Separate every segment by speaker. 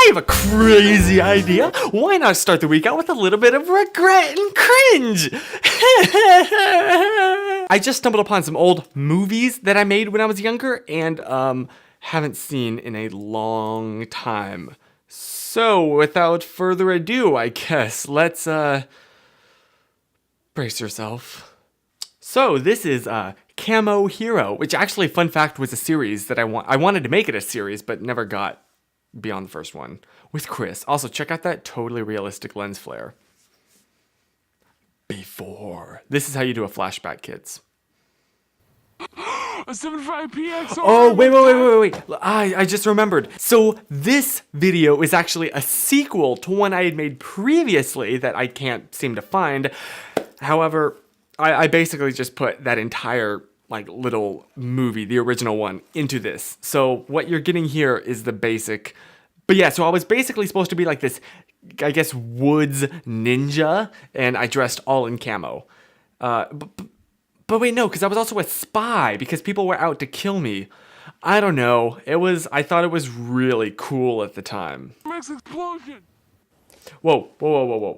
Speaker 1: I have a crazy idea. Why not start the week out with a little bit of regret and cringe? I just stumbled upon some old movies that I made when I was younger and haven't seen in a long time. So without further ado, I guess, let's brace yourself. So this is Camo Hero, which actually, fun fact, was a series that I wanted to make it a series, but never got beyond the first one with Chris. Also, check out that totally realistic lens flare. Before. This is how you do a flashback, kids.
Speaker 2: A 75px.
Speaker 1: Oh, wait. I just remembered. So this video is actually a sequel to one I had made previously that I can't seem to find. However, I basically just put that entire like little movie, the original one, into this. So what you're getting here is the basic. But yeah, so I was basically supposed to be like this, I guess, woods ninja, and I dressed all in camo. But wait, no, because I was also a spy, because people were out to kill me. I don't know. I thought it was really cool at the time.
Speaker 2: Max explosion.
Speaker 1: Whoa.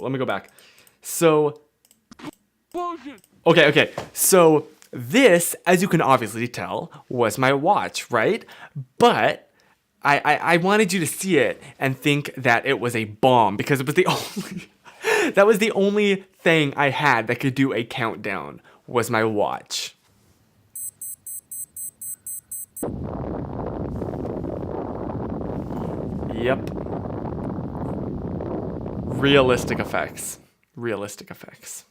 Speaker 1: Let me go back. So,
Speaker 2: Explosion.
Speaker 1: okay. So this, as you can obviously tell, was my watch, right? But I wanted you to see it and think that it was a bomb, because it was the only that was the only thing I had that could do a countdown, was my watch. Yep. Realistic effects. Realistic effects.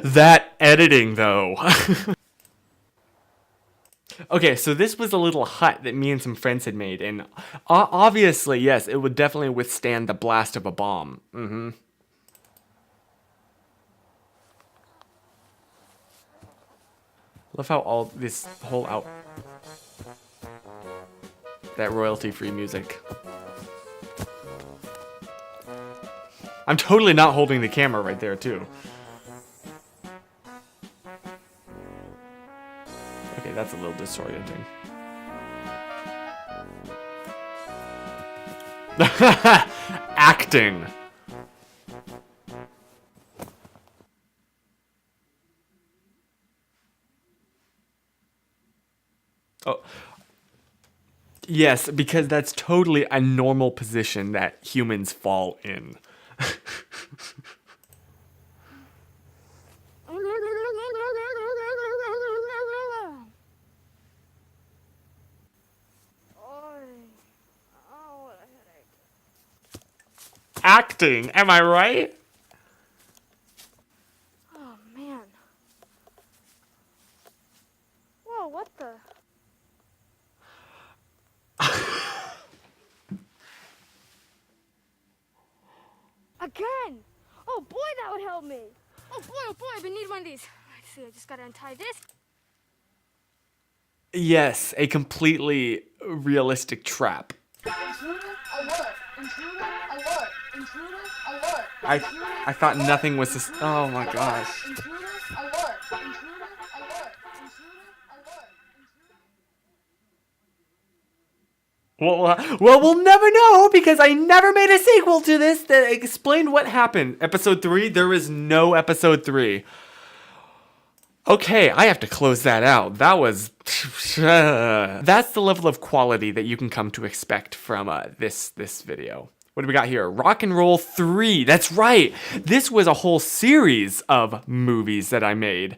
Speaker 1: That editing, though. Okay, so this was a little hut that me and some friends had made, and obviously, yes, it would definitely withstand the blast of a bomb. Love how all this whole that royalty-free music. I'm totally not holding the camera right there, too. Okay, that's a little disorienting. Acting. Oh. Yes, because that's totally a normal position that humans fall in. Acting, am I right?
Speaker 3: Oh man. Whoa, what the? Again! Oh boy, that would help me! Oh boy, I've been needing one of these. Let's see, I just gotta untie this.
Speaker 1: Yes, a completely realistic trap.
Speaker 4: Intruder alert! Intruder alert! Intruder alert!
Speaker 1: I thought nothing was this. Oh my gosh.
Speaker 4: Intruder alert! Intruder alert! Intruder alert!
Speaker 1: Well, we'll never know, because I never made a sequel to this that explained what happened. Episode 3? There is no episode 3. Okay, I have to close that out. That was... That's the level of quality that you can come to expect from this video. What do we got here? Rock and Roll 3. That's right. This was a whole series of movies that I made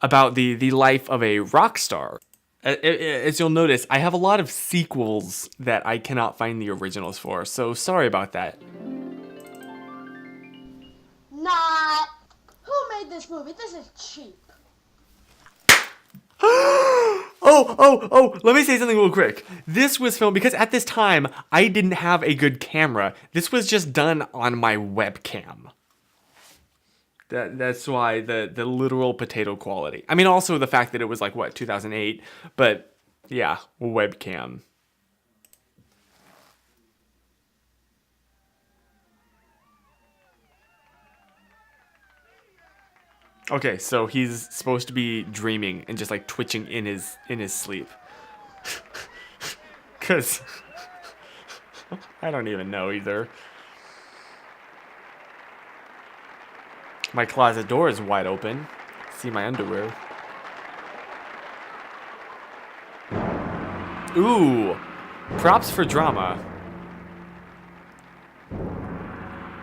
Speaker 1: about the life of a rock star. As you'll notice, I have a lot of sequels that I cannot find the originals for, so sorry about that.
Speaker 4: Not. Who made this movie? This is cheap.
Speaker 1: Oh, let me say something real quick. This was filmed, because at this time, I didn't have a good camera. This was just done on my webcam. That's why the literal potato quality. I mean, also the fact that it was like, what, 2008? But yeah, webcam. Okay, so he's supposed to be dreaming and just like twitching in his sleep. Cause I don't even know either. My closet door is wide open. See my underwear. Ooh, props for drama.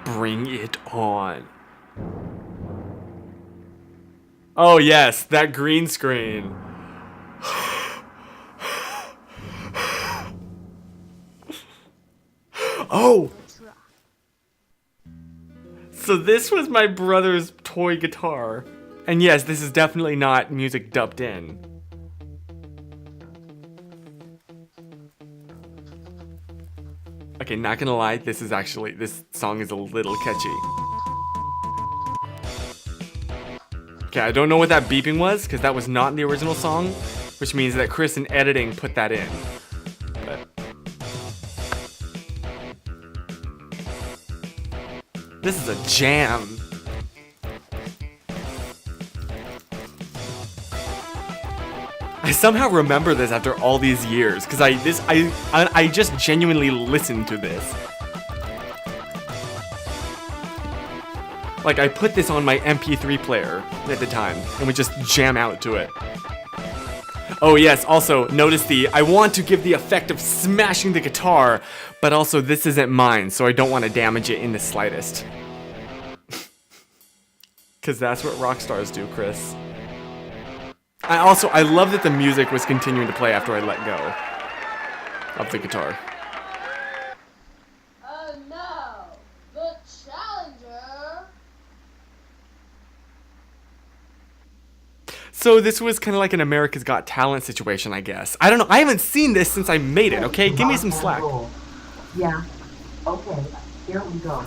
Speaker 1: Bring it on. Oh yes, that green screen. Oh! So this was my brother's toy guitar. And yes, this is definitely not music dubbed in. Okay, not gonna lie, this song is a little catchy. Okay, I don't know what that beeping was, because that was not in the original song, which means that Chris in editing put that in. But this is a jam. I somehow remember this after all these years, because I just genuinely listened to this. Like, I put this on my MP3 player at the time, and would just jam out to it. Oh yes, also, notice I want to give the effect of smashing the guitar, but also this isn't mine, so I don't want to damage it in the slightest. Because that's what rock stars do, Chris. I love that the music was continuing to play after I let go of the guitar.
Speaker 4: Oh no, the challenger.
Speaker 1: So this was kind of like an America's Got Talent situation, I guess. I don't know. I haven't seen this since I made it, okay? Give me some slack.
Speaker 5: Yeah. Okay, here we go.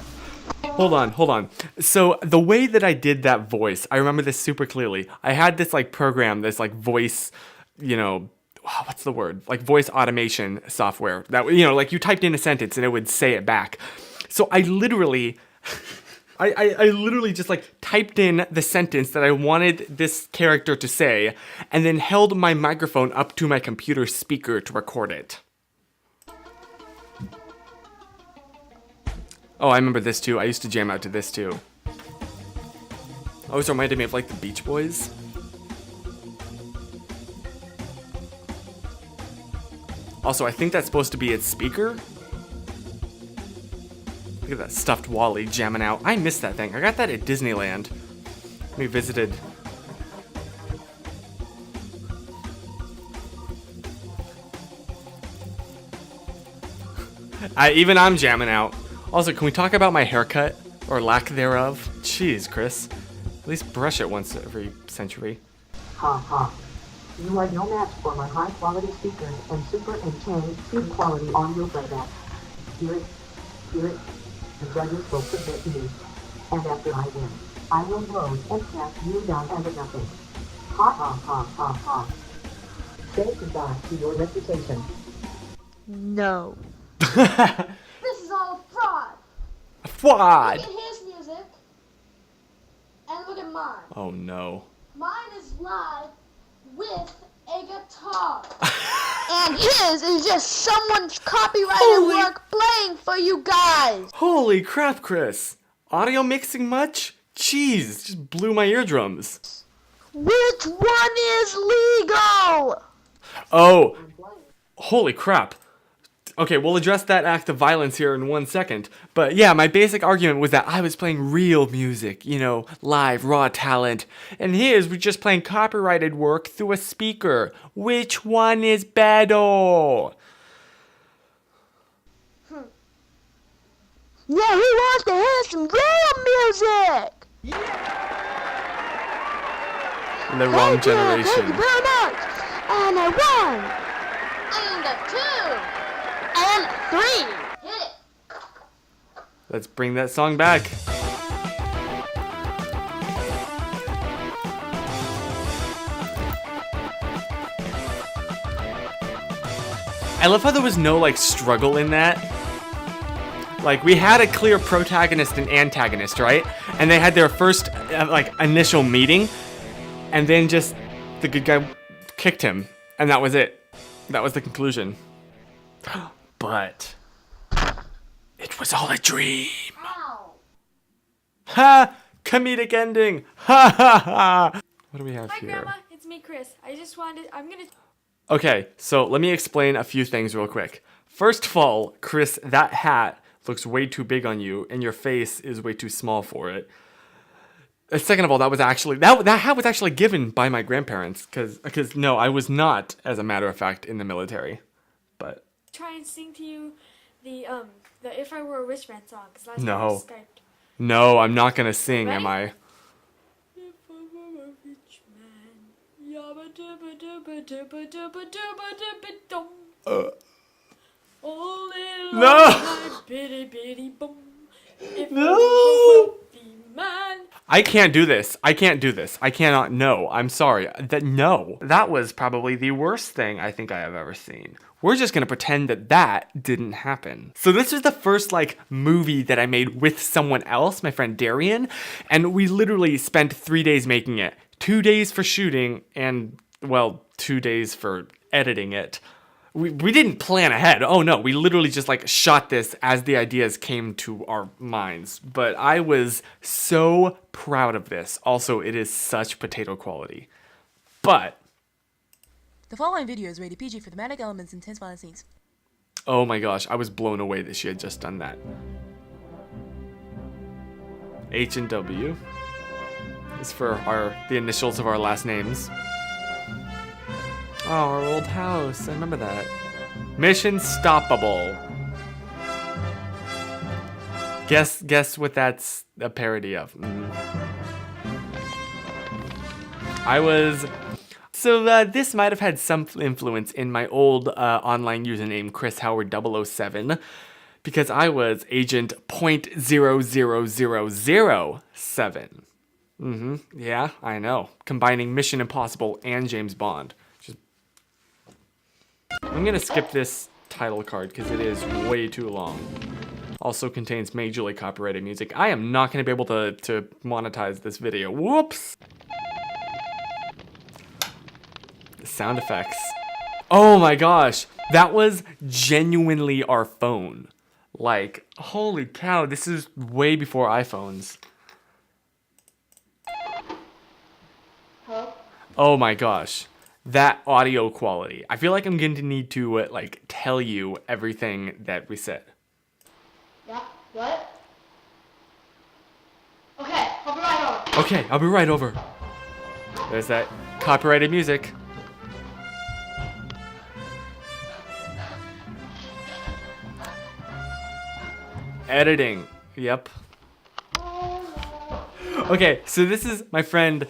Speaker 1: Hold on. So the way that I did that voice, I remember this super clearly. I had this like program, this like voice, what's the word? Like voice automation software that, like you typed in a sentence and it would say it back. So I literally, I literally just like typed in the sentence that I wanted this character to say and then held my microphone up to my computer speaker to record it. Oh, I remember this too. I used to jam out to this too. Always reminded me of like the Beach Boys. Also, I think that's supposed to be its speaker. Look at that stuffed Wally jamming out. I missed that thing. I got that at Disneyland. We visited. Even I'm jamming out. Also, can we talk about my haircut? Or lack thereof? Jeez, Chris. At least brush it once every century.
Speaker 5: Ha ha. You are no match for my high quality speakers and super insane speed quality audio playback. Hear it. The judges will submit to me. And after I win, I will rose and cast you down as a nothing. Ha ha ha ha ha. Say goodbye to your reputation.
Speaker 6: No.
Speaker 4: This is all a fraud.
Speaker 1: Fraud!
Speaker 4: Look at his music. And look at mine.
Speaker 1: Oh no.
Speaker 4: Mine is live with a guitar.
Speaker 6: And his is just someone's copyrighted
Speaker 1: Holy-
Speaker 6: work playing for you guys.
Speaker 1: Holy crap, Chris. Audio mixing much? Jeez, just blew my eardrums.
Speaker 6: Which one is legal?
Speaker 1: Oh, holy crap. Okay, we'll address that act of violence here in 1 second. But yeah, my basic argument was that I was playing real music, live, raw talent. And his was just playing copyrighted work through a speaker. Which one is better?
Speaker 6: Yeah, he wants to hear some real music.
Speaker 1: In the wrong
Speaker 6: Thank you
Speaker 1: generation.
Speaker 6: very much. And a 1.
Speaker 4: And a 2.
Speaker 6: And 3.
Speaker 4: Hit it.
Speaker 1: Let's bring that song back. I love how there was no struggle in that. Like, we had a clear protagonist and antagonist, right? And they had their first, like, initial meeting, and then just the good guy kicked him, and that was it. That was the conclusion. But it was all a dream. Ha! Comedic ending. Ha ha ha. What do we have
Speaker 3: Hi,
Speaker 1: here?
Speaker 3: Grandma. It's me, Chris. I just wanted. I'm gonna.
Speaker 1: Okay, so let me explain a few things real quick. First of all, Chris, that hat looks way too big on you, and your face is way too small for it. Second of all, that hat was actually given by my grandparents, because no, I was not, as a matter of fact, in the military. But
Speaker 3: Try and sing to you the If I Were a Rich Man song, because last
Speaker 1: No.
Speaker 3: time I Skyped.
Speaker 1: no, I'm not gonna sing, am I?
Speaker 3: If I were a rich man, yabba dubba dubba dubba dubba dubba dubba dum. Oh, little
Speaker 1: No!
Speaker 3: my bitty bitty bum. If I were a wealthy man.
Speaker 1: I can't do this. I can't do this. I cannot. No, I'm sorry. That was probably the worst thing I think I have ever seen. We're just gonna pretend that didn't happen. So this was the first like movie that I made with someone else, my friend Darian, and we literally spent 3 days making it. 2 days for shooting and, well, 2 days for editing it. We didn't plan ahead. Oh no, we literally just like shot this as the ideas came to our minds. But I was so proud of this. Also, it is such potato quality. But
Speaker 7: The following video is rated PG for thematic elements and intense violent scenes.
Speaker 1: oh my gosh, I was blown away that she had just done that. H and W is for the initials of our last names. Oh, our old house. I remember that. Mission Stoppable. Guess what that's a parody of. This might have had some influence in my old online username, Chris Howard 007, because I was Agent .00007. Yeah, I know. Combining Mission Impossible and James Bond. I'm gonna skip this title card because it is way too long. Also contains majorly copyrighted music. I am not gonna be able to monetize this video. Whoops! Sound effects. Oh my gosh, that was genuinely our phone. Like, holy cow, this is way before iPhones.
Speaker 4: Huh?
Speaker 1: Oh my gosh. That audio quality. I feel like I'm going to need to like tell you everything that we said.
Speaker 4: Yeah, what? Okay, I'll be right over.
Speaker 1: Okay, I'll be right over. There's that copyrighted music. Editing. Yep. Okay, so this is my friend.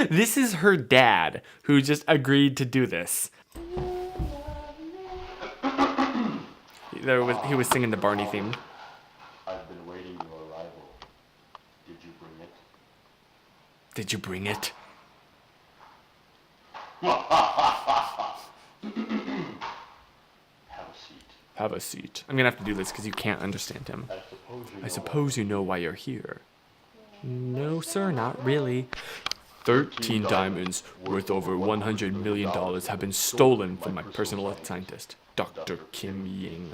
Speaker 1: This is her dad who just agreed to do this. He was singing the Barney theme.
Speaker 8: I've been waiting your arrival. Did you bring it?
Speaker 1: Did you bring it?
Speaker 8: Have a seat.
Speaker 1: Have a seat. I'm gonna have to do this because you can't understand him. I suppose you know why you're here. No, sir, not really. 13 diamonds worth over $100 million have been stolen from my personal scientist, Dr. Kim Ying.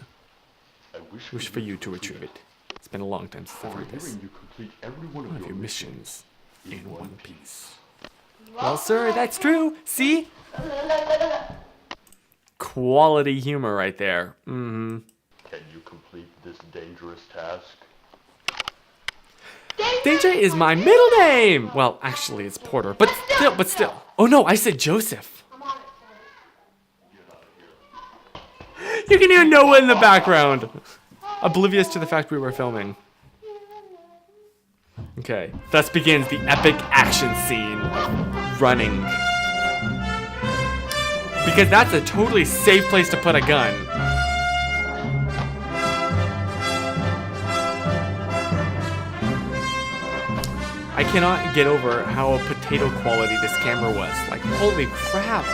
Speaker 8: I
Speaker 1: Wish for you to retrieve it. It's been a long time since I've heard this.
Speaker 8: Hearing you complete every one
Speaker 1: One
Speaker 8: of
Speaker 1: of your
Speaker 8: your
Speaker 1: missions in one piece. Well, sir, that's true. See? Quality humor right there. Mm-hmm.
Speaker 8: Can you complete this dangerous task?
Speaker 1: Danger is my middle name! Well, actually, it's Porter, but still. Oh no, I said Joseph. You can hear Noah in the background. Oblivious to the fact we were filming. Okay, thus begins the epic action scene of running. Because that's a totally safe place to put a gun. I cannot get over how potato quality this camera was. Like, holy crap.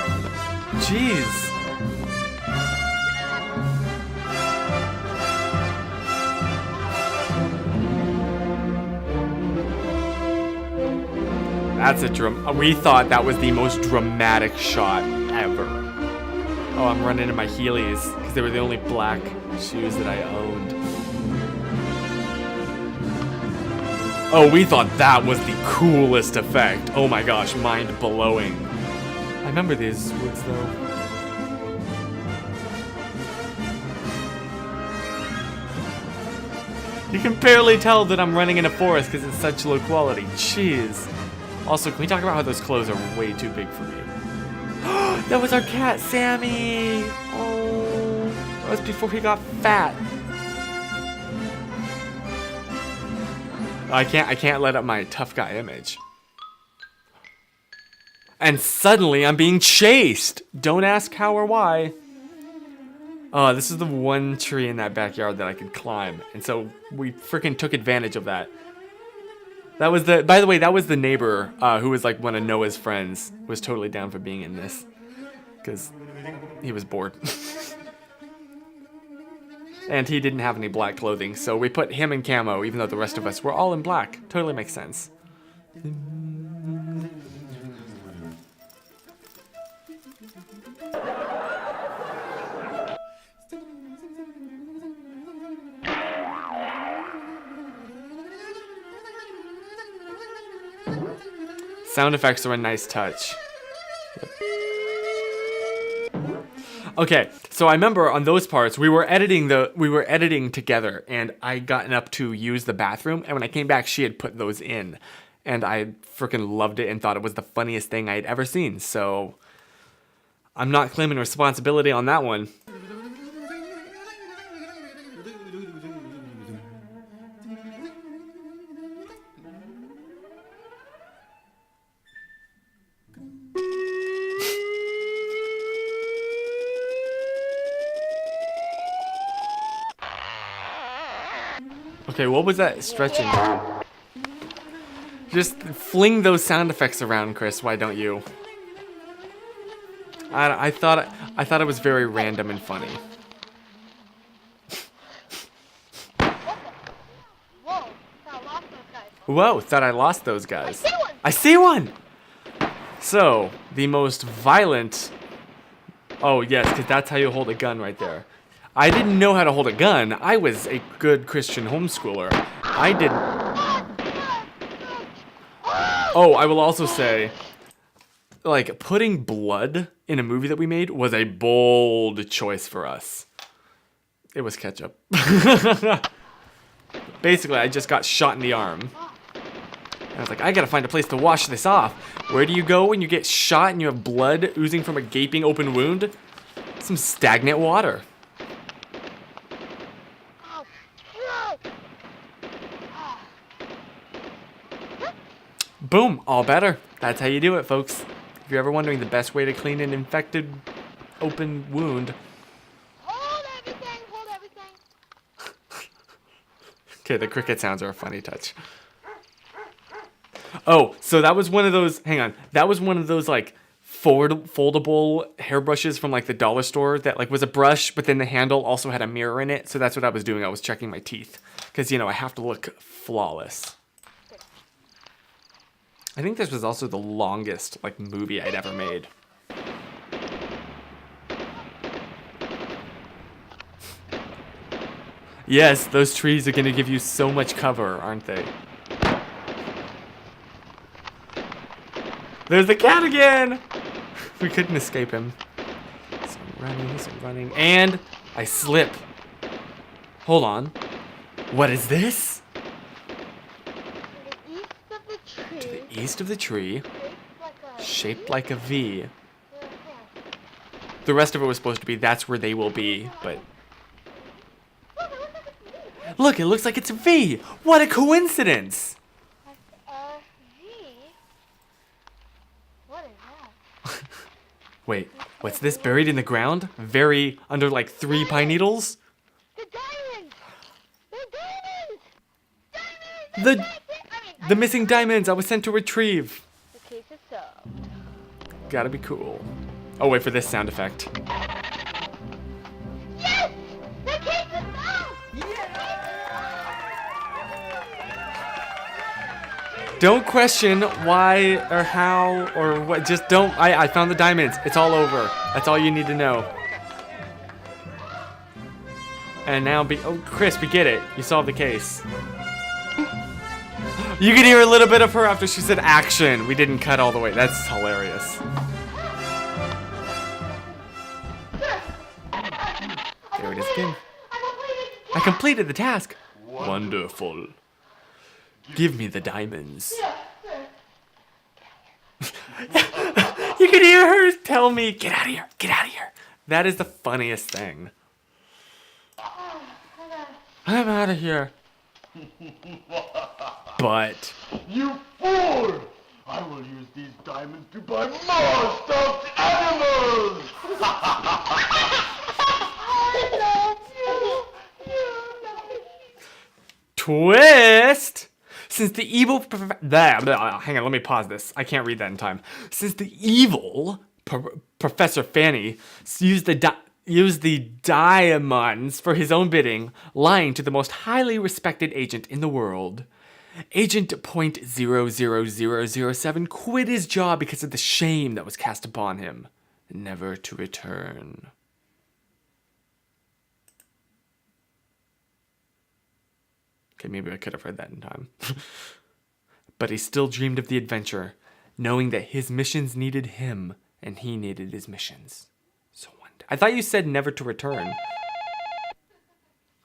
Speaker 1: Jeez. That's a we thought that was the most dramatic shot ever. Oh, I'm running in my Heelys because they were the only black shoes that I owned. Oh, we thought that was the coolest effect. Oh my gosh, mind blowing. I remember these woods though. You can barely tell that I'm running in a forest because it's such low quality. Jeez. Also, can we talk about how those clothes are way too big for me? That was our cat, Sammy! Oh, that was before he got fat. I can't let up my tough guy image. And suddenly I'm being chased! Don't ask how or why. Oh, this is the one tree in that backyard that I could climb. And so we freaking took advantage of that. That was by the way, that was the neighbor who was like one of Noah's friends. Was totally down for being in this. Because he was bored. And he didn't have any black clothing, so we put him in camo, even though the rest of us were all in black. Totally makes sense. Sound effects are a nice touch. Okay, so I remember on those parts we were editing together, and I gotten up to use the bathroom, and when I came back she had put those in, and I freaking loved it and thought it was the funniest thing I had ever seen. So I'm not claiming responsibility on that one. Okay, what was that stretching? Just fling those sound effects around, Chris. Why don't you? I thought it was very random and funny. Whoa, thought I lost those guys. I see one! So, the most violent... Oh, yes, because that's how you hold a gun right there. I didn't know how to hold a gun. I was a good Christian homeschooler. I didn't... Oh, I will also say, like, putting blood in a movie that we made was a bold choice for us. It was ketchup. Basically, I just got shot in the arm. I was like, I gotta find a place to wash this off. Where do you go when you get shot and you have blood oozing from a gaping open wound? Some stagnant water. Boom, all better. That's how you do it, folks. If you're ever wondering the best way to clean an infected open wound.
Speaker 4: Hold everything, hold everything.
Speaker 1: Okay, the cricket sounds are a funny touch. Oh, so that was one of those, hang on. That was one of those like foldable hairbrushes from like the dollar store that like was a brush, but then the handle also had a mirror in it. So that's what I was doing. I was checking my teeth because, you know, I have to look flawless. I think this was also the longest like movie I'd ever made. Yes, those trees are gonna give you so much cover, aren't they? There's the cat again! We couldn't escape him. So I'm running, and I slip. Hold on. What is this? To the east of the tree, shaped like a V. The rest of it was supposed to be, that's where they will be, but... Look, it looks like it's a V! What a coincidence!
Speaker 4: What is that?
Speaker 1: Wait, what's this buried in the ground? Very under like 3 pine needles?
Speaker 4: The diamonds! The diamonds!
Speaker 1: The missing diamonds I was sent to retrieve.
Speaker 4: The case is solved.
Speaker 1: Gotta be cool. Oh, wait for this sound effect.
Speaker 4: Yes! The case is solved!
Speaker 1: Don't question why or how or what. Just don't. I found the diamonds. It's all over. That's all you need to know. And now oh, Chris, we get it. You solved the case. You can hear a little bit of her after she said action. We didn't cut all the way. That's hilarious. There it is again. I completed the task. Wonderful. Give me the diamonds. You can hear her tell me, get out of here, get out of here. That is the funniest thing. I'm out of here. But
Speaker 8: You fool! I will use these diamonds to buy more stuffed animals!
Speaker 1: twist! Since the evil hang on, let me pause this. I can't read that in time. Since the evil Professor Fanny used the diamonds for his own bidding, lying to the most highly respected agent in the world, Agent .00007 quit his job because of the shame that was cast upon him, never to return. Okay, maybe I could have read that in time. But he still dreamed of the adventure, knowing that his missions needed him, and he needed his missions. So I thought you said never to return. Will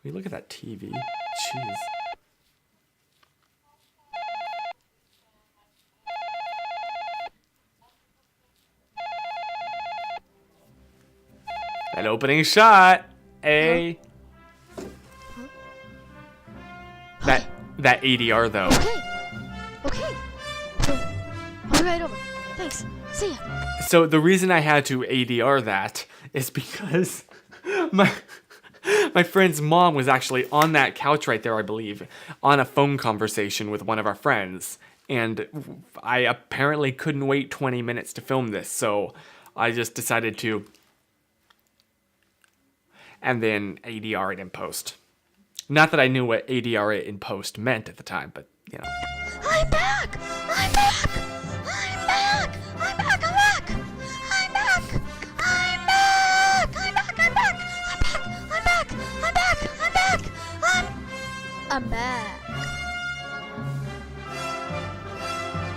Speaker 1: you look at that TV? Jeez. That opening shot, eh? That ADR though.
Speaker 6: Okay. So, I'll be right over. Thanks. See ya.
Speaker 1: So the reason I had to ADR that is because my friend's mom was actually on that couch right there, I believe, on a phone conversation with one of our friends. And I apparently couldn't wait 20 minutes to film this, so I just decided to. And then ADR it in post. Not that I knew what ADR it in post meant at the time, but, you know.
Speaker 6: I'm back! I'm back! I'm back! I'm back! I'm back! I'm back! I'm back! I'm back! I'm back! I'm back! I'm back! I'm back! I'm back!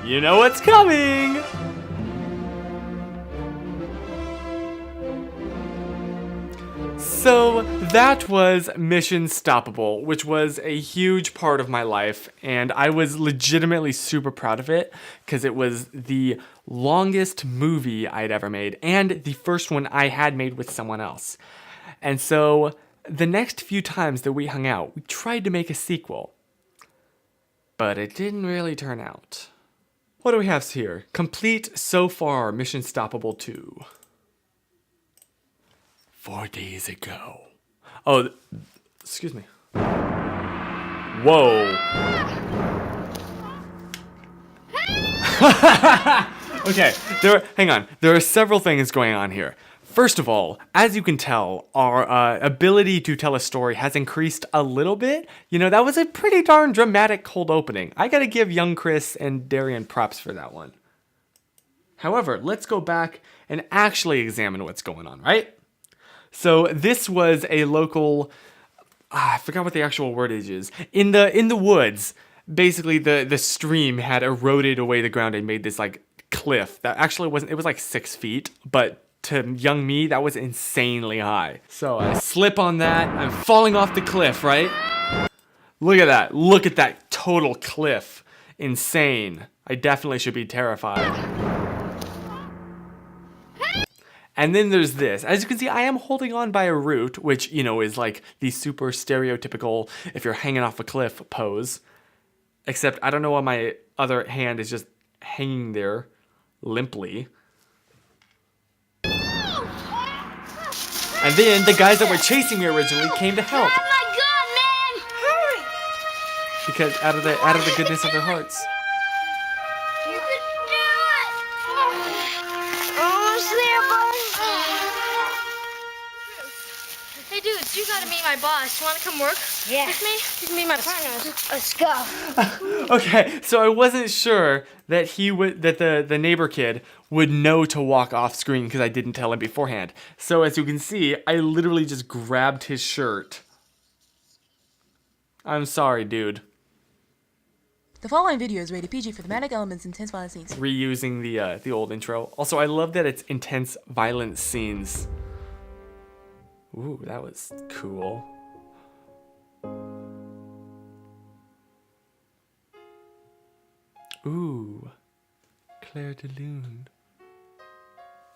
Speaker 1: You know what's coming! So that was Mission Stoppable, which was a huge part of my life, and I was legitimately super proud of it because it was the longest movie I'd ever made and the first one I had made with someone else. And so the next few times that we hung out, we tried to make a sequel, but it didn't really turn out. What do we have here? Complete so far, Mission Stoppable 2. 4 days ago. Oh, excuse me. Whoa. Okay, hang on. There are several things going on here. First of all, as you can tell, our ability to tell a story has increased a little bit. You know, that was a pretty darn dramatic cold opening. I gotta give young Chris and Darian props for that one. However, let's go back and actually examine what's going on, right? So this was a local, I forgot what the actual wordage is. In the woods, basically the stream had eroded away the ground and made this like cliff that actually wasn't, it was like 6 feet, but to young me, that was insanely high. So I slip on that, I'm falling off the cliff, right? Look at that total cliff. Insane. I definitely should be terrified. And then there's this. As you can see, I am holding on by a root, which, you know, is like the super stereotypical if you're hanging off a cliff pose. Except I don't know why my other hand is just hanging there limply. And then the guys that were chasing me originally came to help.
Speaker 6: Oh my god, man! Hurry!
Speaker 1: Because out of the goodness of their hearts.
Speaker 6: You can do it! Almost there, buddy. Hey, dudes, you gotta meet my boss. You wanna come work with me? You can be my partner. Let's go.
Speaker 1: Okay, so I wasn't sure that the neighbor kid would know to walk off screen because I didn't tell him beforehand. So as you can see, I literally just grabbed his shirt. I'm sorry, dude.
Speaker 7: The following video is rated PG for thematic elements and intense violent scenes.
Speaker 1: Reusing the old intro. Also, I love that it's intense violent scenes. Ooh, that was cool. Ooh, Claire de Lune.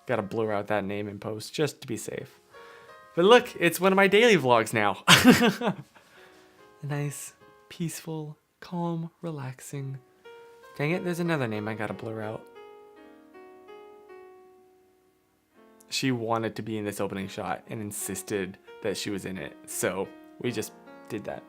Speaker 1: Gotta blur out that name in post just to be safe. But look, it's one of my daily vlogs now. A nice, peaceful, calm, relaxing. Dang it, there's another name I gotta blur out. She wanted to be in this opening shot and insisted that she was in it, so we just did that.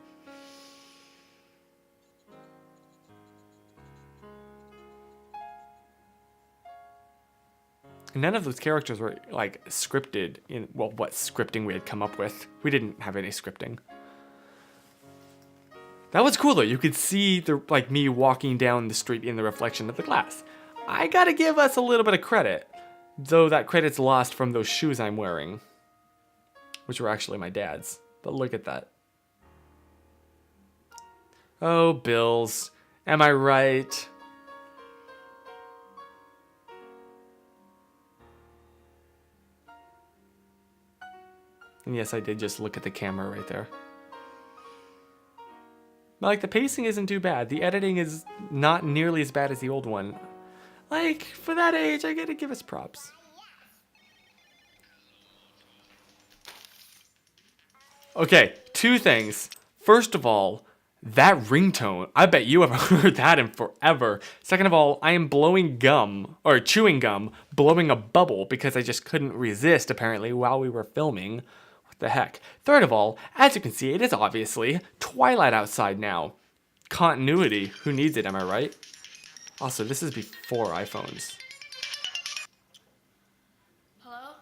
Speaker 1: None of those characters were like scripted in, well, what scripting we had come up with. We didn't have any scripting. That was cool though. You could see the like me walking down the street in the reflection of the glass. I gotta give us a little bit of credit, though that credit's lost from those shoes I'm wearing, which were actually my dad's. But look at that. Oh, bills. Am I right? And yes, I did just look at the camera right there. Like, the pacing isn't too bad. The editing is not nearly as bad as the old one. Like, for that age, I gotta give us props. Okay, two things. First of all, that ringtone, I bet you haven't heard that in forever. Second of all, I am blowing gum, or chewing gum, blowing a bubble because I just couldn't resist, apparently, while we were filming. The heck. Third of all, as you can see, it is obviously twilight outside now. Continuity. Who needs it, am I right? Also, this is before iPhones.
Speaker 6: Hello?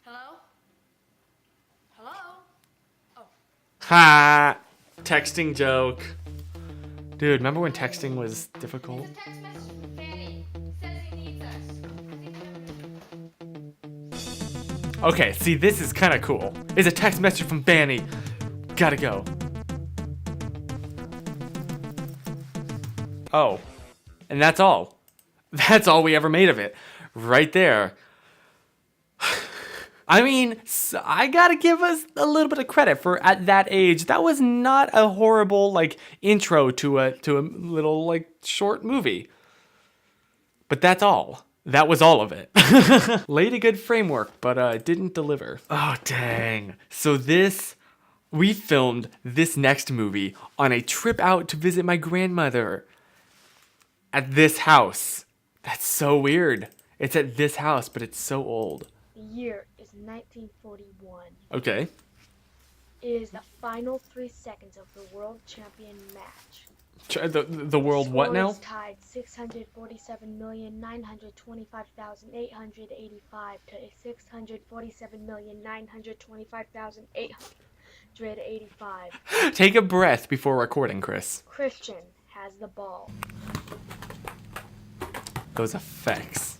Speaker 6: Hello? Hello? Oh.
Speaker 1: Ha! Texting joke. Dude, remember when texting was difficult?
Speaker 6: Text message from Fanny. Says he needs us.
Speaker 1: Okay, see, this is kind of cool. It's a text message from Fanny. Gotta go. Oh, and that's all. That's all we ever made of it. Right there. I mean, I gotta give us a little bit of credit for at that age. That was not a horrible like intro to a little like short movie. But that's all. That was all of it. Laid a good framework, but didn't deliver. Oh, dang. So we filmed this next movie on a trip out to visit my grandmother at this house. That's so weird. It's at this house, but it's so old.
Speaker 9: The year is 1941.
Speaker 1: Okay.
Speaker 9: It is the final 3 seconds of the world champion match.
Speaker 1: The world what now?
Speaker 9: Scores tied 647,925,885 to 647,925,885.
Speaker 1: Take a breath before recording, Chris.
Speaker 9: Christian has the ball.
Speaker 1: Those effects.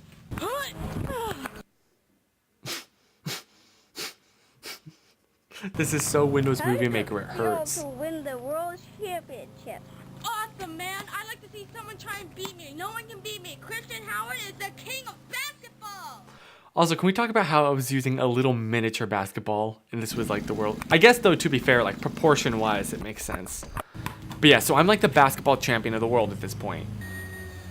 Speaker 1: This is so Windows Movie Maker, it hurts.
Speaker 10: To win the world championship.
Speaker 6: Awesome, man. I like to see someone try and beat me. No one can beat me. Christian Howard is the king of basketball.
Speaker 1: Also, can we talk about how I was using a little miniature basketball and this was like the world? I guess though, to be fair, like proportion-wise, it makes sense. But yeah, so I'm like the basketball champion of the world at this point.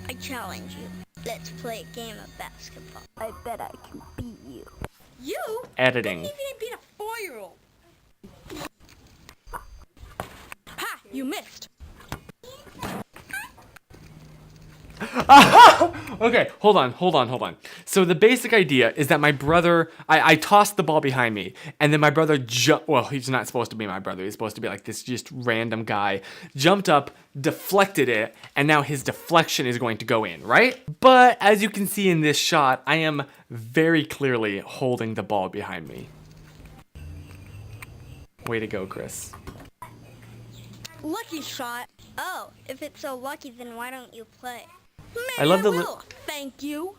Speaker 10: I challenge you. Let's play a game of basketball. I bet I can beat you.
Speaker 6: You?
Speaker 1: Editing.
Speaker 6: You didn't beat a 4-year-old. Ha! You missed.
Speaker 1: Okay, hold on. So the basic idea is that my brother, I tossed the ball behind me, and then my brother well, he's not supposed to be my brother. He's supposed to be like this just random guy. Jumped up, deflected it, and now his deflection is going to go in, right? But as you can see in this shot, I am very clearly holding the ball behind me. Way to go, Chris.
Speaker 10: Lucky shot. Oh, if it's so lucky, then why don't you play?
Speaker 1: I love the
Speaker 10: will. Thank you.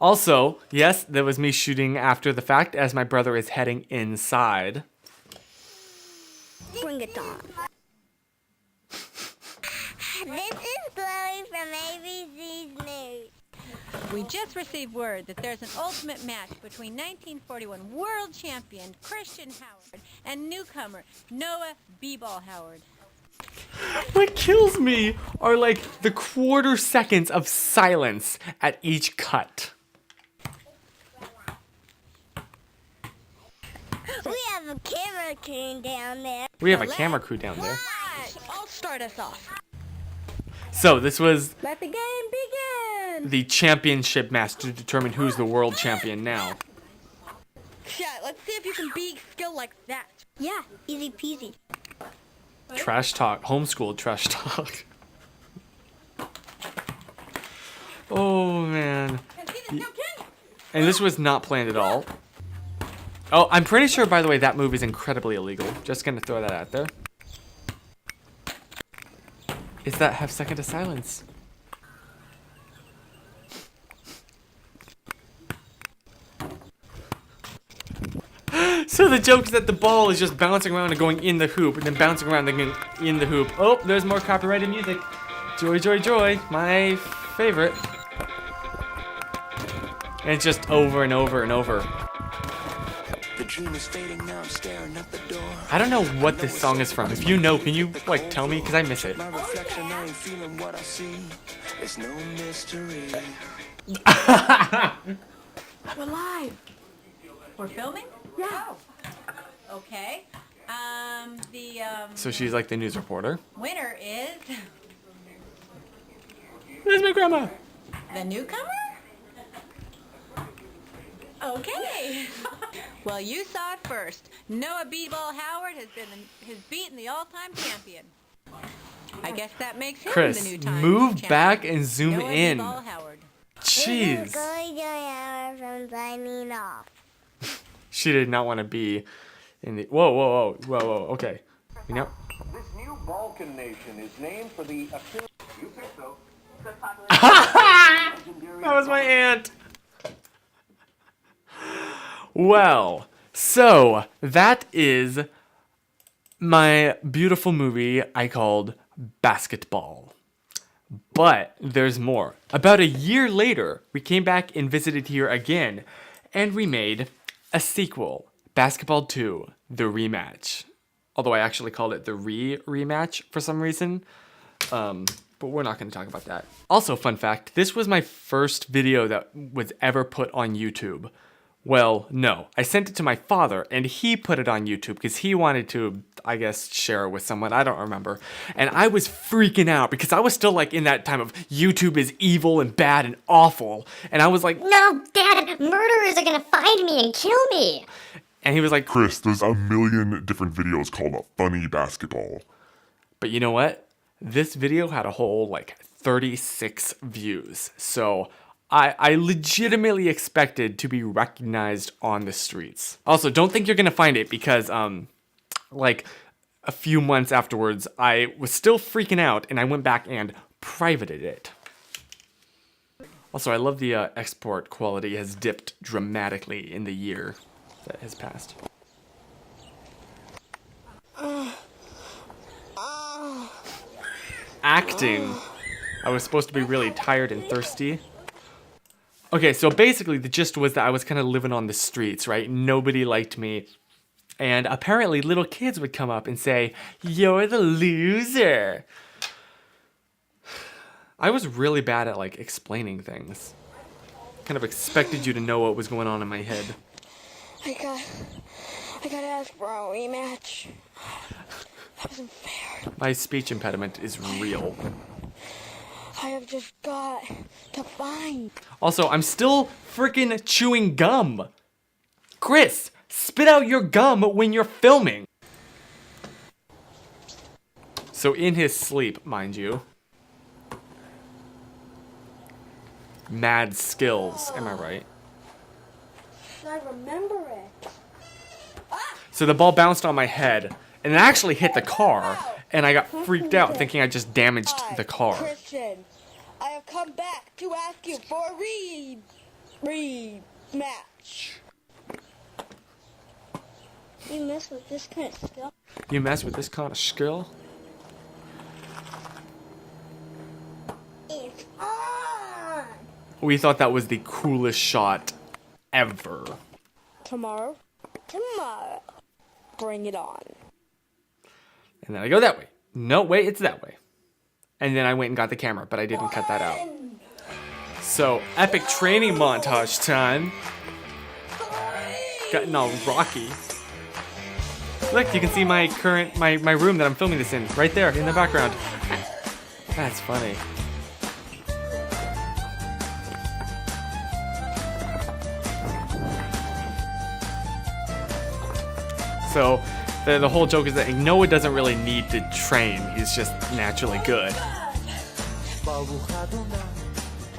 Speaker 1: Also, yes, that was me shooting after the fact as my brother is heading inside.
Speaker 10: Bring it on. This is Chloe from ABC's News.
Speaker 6: We just received word that there's an ultimate match between 1941 world champion Christian Howard and newcomer Noah B-Ball Howard.
Speaker 1: What kills me are like the quarter seconds of silence at each cut.
Speaker 10: We have a camera crew down there.
Speaker 1: We have a camera crew down there.
Speaker 6: I'll start us off.
Speaker 1: So this was
Speaker 6: Let the game begin.
Speaker 1: the championship match to determine who's the world champion now.
Speaker 6: Chat, let's see if you can be skilled like that.
Speaker 10: Yeah, easy peasy.
Speaker 1: Trash talk, homeschooled trash talk. Oh man. And this was not planned at all. Oh, I'm pretty sure, by the way, that move is incredibly illegal. Just gonna throw that out there. Is that half second of silence? So the joke is that the ball is just bouncing around and going in the hoop, and then bouncing around and going in the hoop. Oh, there's more copyrighted music. Joy, joy, joy. My favorite. And it's just over and over and over.
Speaker 11: The dream is fading now, I'm staring at the door.
Speaker 1: I don't know what this song is from. If you know, can you like tell me? Because I miss it.
Speaker 11: My reflection, I ain't feeling what I see. It's no mystery.
Speaker 6: We're live. We're filming? Yeah. Okay.
Speaker 1: So she's like the news reporter.
Speaker 6: Winner is
Speaker 1: There's my grandma.
Speaker 6: the newcomer? Okay. Well, you saw it first. Noah B-Ball Howard has beaten the all-time champion. I guess that makes him
Speaker 1: Chris,
Speaker 6: the new time
Speaker 1: move
Speaker 6: champion.
Speaker 1: back and zoom
Speaker 6: Noah
Speaker 1: in.
Speaker 6: B-Ball Howard.
Speaker 1: Jeez.
Speaker 10: Going from signing off.
Speaker 1: She did not want to be in the. Whoa, whoa, whoa, whoa, whoa. Okay. You know.
Speaker 12: This new Balkan nation is named for the. You pick so.
Speaker 1: That was my aunt. Well, so that is my beautiful movie I called Basketball. But there's more. About a year later, we came back and visited here again, and we made a sequel, Basketball 2, The Rematch. Although I actually called it the rematch for some reason. But we're not going to talk about that. Also, fun fact, this was my first video that was ever put on YouTube. Well, no. I sent it to my father, and he put it on YouTube because he wanted to, I guess, share it with someone. I don't remember. And I was freaking out because I was still, like, in that time of YouTube is evil and bad and awful. And I was like,
Speaker 13: No, Dad, murderers are gonna find me and kill me.
Speaker 1: And he was like,
Speaker 14: Chris, there's a million different videos called Funny Basketball.
Speaker 1: But you know what? This video had a whole, like, 36 views. So I legitimately expected to be recognized on the streets. Also, don't think you're gonna find it because, like, a few months afterwards, I was still freaking out and I went back and privated it. Also, I love the export quality has dipped dramatically in the year that has passed. Acting. I was supposed to be really tired and thirsty. Okay, so basically the gist was that I was kind of living on the streets, right? Nobody liked me. And apparently little kids would come up and say, "You're the loser." I was really bad at like explaining things. Kind of expected you to know what was going on in my head.
Speaker 10: I gotta ask for a rematch. That wasn't fair.
Speaker 1: My speech impediment is real.
Speaker 10: I have just got to find.
Speaker 1: Also, I'm still freaking chewing gum. Chris, spit out your gum when you're filming. So in his sleep, mind you. Mad skills, am I right?
Speaker 10: I remember it.
Speaker 1: So the ball bounced on my head, and it actually hit the car, and I got freaked out thinking I just damaged the car.
Speaker 10: Christian, I have come back to ask you for a rematch.
Speaker 4: You mess with this kind of skill?
Speaker 1: You mess with this kind of skill?
Speaker 4: It's on!
Speaker 1: We thought that was the coolest shot ever.
Speaker 10: Tomorrow, bring it on.
Speaker 1: And then I go that way. No, wait, it's that way. And then I went and got the camera, but I didn't cut that out. So, epic training montage time. Getting all rocky. Look, you can see my my room that I'm filming this in, right there in the background. That's funny. So, the whole joke is that Noah doesn't really need to train, he's just naturally good.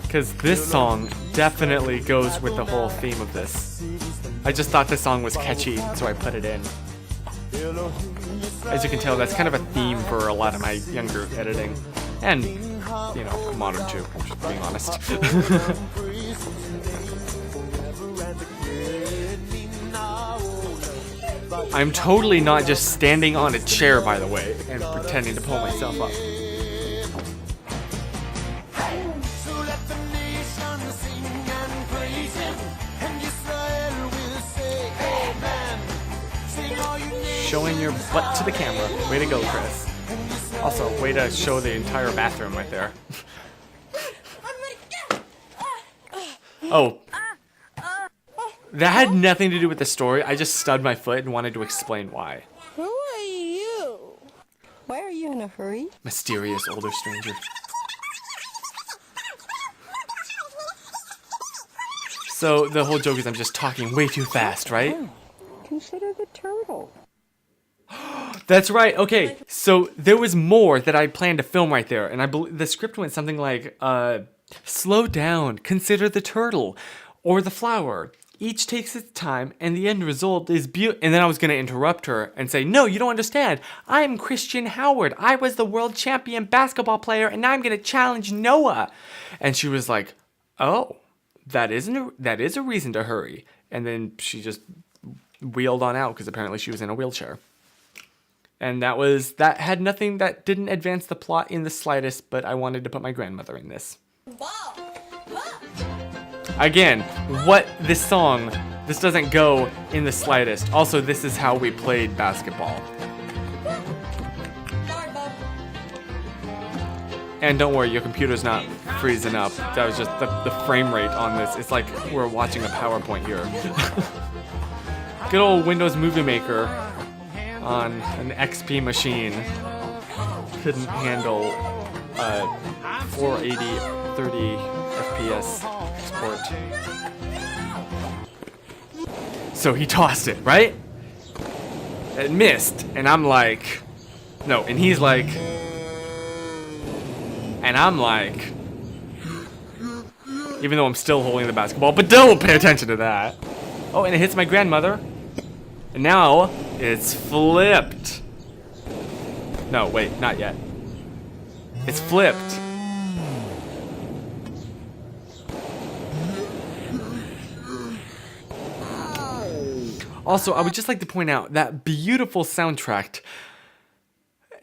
Speaker 1: Because this song definitely goes with the whole theme of this. I just thought this song was catchy, so I put it in. As you can tell, that's kind of a theme for a lot of my younger editing. And, you know, modern too, just being honest. I'm totally not just standing on a chair, by the way, and pretending to pull myself up. Showing your butt to the camera. Way to go, Chris. Also, way to show the entire bathroom right there. Oh. That had nothing to do with the story. I just stubbed my foot and wanted to explain why.
Speaker 10: Who are you? Why are you in a hurry?
Speaker 1: Mysterious older stranger. So the whole joke is I'm just talking way too fast, right?
Speaker 10: Consider the turtle.
Speaker 1: That's right. Okay, so there was more that I planned to film right there, and I believe the script went something like, slow down, consider the turtle, or the flower. Each takes its time, and the end result is beautiful. And then I was going to interrupt her and say, no, you don't understand. I'm Christian Howard. I was the world champion basketball player, and now I'm going to challenge Noah. And she was like, oh, that is a reason to hurry. And then she just wheeled on out because apparently she was in a wheelchair. And that had nothing, that didn't advance the plot in the slightest, but I wanted to put my grandmother in this. Again, this doesn't go in the slightest. Also, this is how we played basketball. And don't worry, your computer's not freezing up. That was just the frame rate on this. It's like we're watching a PowerPoint here. Good old Windows Movie Maker on an XP machine couldn't handle 480 30 FPS export. So he tossed it, right? It missed, and I'm like, no, and he's like, and I'm like, even though I'm still holding the basketball, but don't pay attention to that. Oh, and it hits my grandmother. And now it's flipped. No, wait, not yet. It's flipped. Also, I would just like to point out that beautiful soundtrack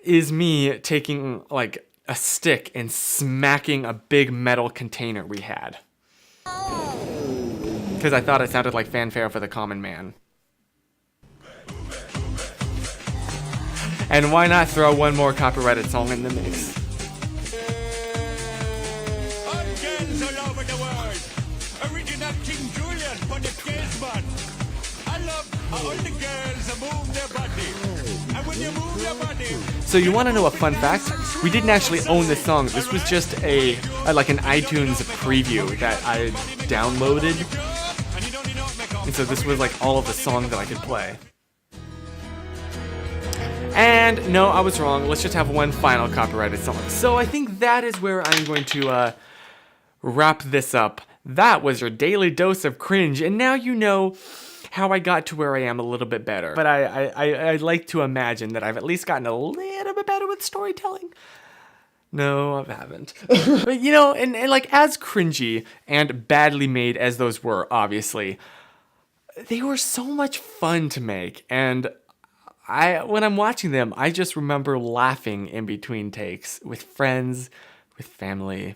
Speaker 1: is me taking like a stick and smacking a big metal container we had. Because I thought it sounded like fanfare for the common man. And why not throw one more copyrighted song in the mix? So you want to know a fun fact? We didn't actually own this song. This was just like an iTunes preview that I downloaded. And so this was like all of the songs that I could play. And no, I was wrong. Let's just have one final copyrighted song. So I think that is where I'm going to wrap this up. That was your daily dose of cringe, and now you know how I got to where I am a little bit better. But I like to imagine that I've at least gotten a little bit better with storytelling. No, I haven't. But you know, and like as cringy and badly made as those were, obviously, they were so much fun to make. And when I'm watching them, I just remember laughing in between takes with friends, with family,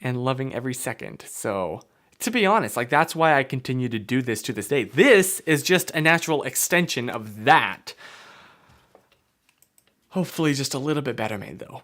Speaker 1: and loving every second. So, to be honest, like that's why I continue to do this to this day. This is just a natural extension of that. Hopefully just a little bit better made though.